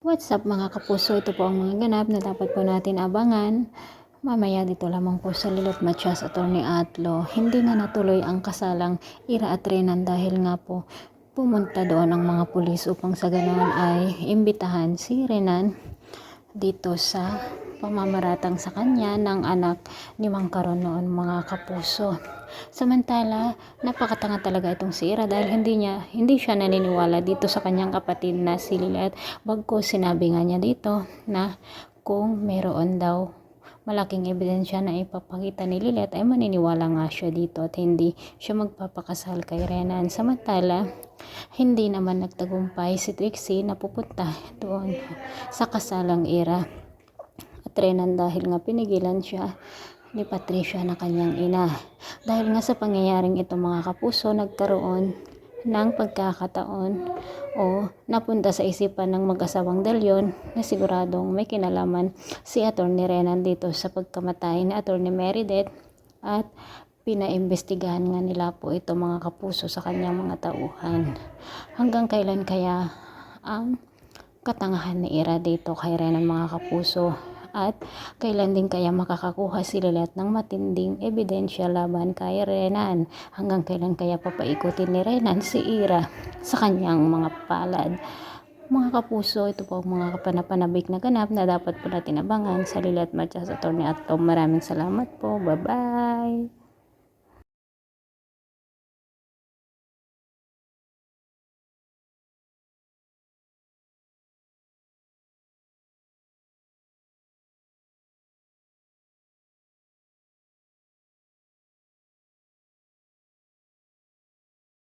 What's up mga kapuso? Ito po ang mga ganap na dapat po natin abangan. Mamaya dito lamang po sa Lilot Matias Attorney Atlo. Hindi na natuloy ang kasalang Ira at Renan dahil nga po pumunta doon ang mga pulis upang sa ganoon ay imbitahan si Renan dito sa pamamaratang sa kanya ng anak ni Mang Karon noon mga kapuso. Samantala, napakatanga talaga itong si Ira dahil hindi siya naniniwala dito sa kanyang kapatid na si Lilet. Bagkus sinabi nga niya dito na kung meron daw malaking ebidensya na ipapakita ni Lilet ay maniniwala nga siya dito at hindi siya magpapakasal kay Renan. Samantala, hindi naman nagtagumpay si Trixie na pupunta doon sa kasalang Ira at Renan dahil nga pinigilan siya ni Patricia na kanyang ina. Dahil nga sa pangyayaring ito mga kapuso, nagkaroon ng pagkakataon o napunta sa isipan ng mag-asawang Delyon na siguradong may kinalaman si Atty. Renan dito sa pagkamatay ni Atty. Meredith at pinaimbestigahan nga nila po ito mga kapuso sa kanyang mga tauhan. Hanggang kailan kaya ang katangahan ni Ira dito kay Renan mga kapuso? At kailan din kaya makakakuha si Lilet ng matinding ebidensya laban kay Renan? Hanggang kailan kaya papaikutin ni Renan si Ira sa kanyang mga palad? Mga kapuso, ito po ang mga kapanapanabik na ganap na dapat po natin abangan sa Lilot Matias Attorney Atlo. Maraming salamat po. Bye-bye!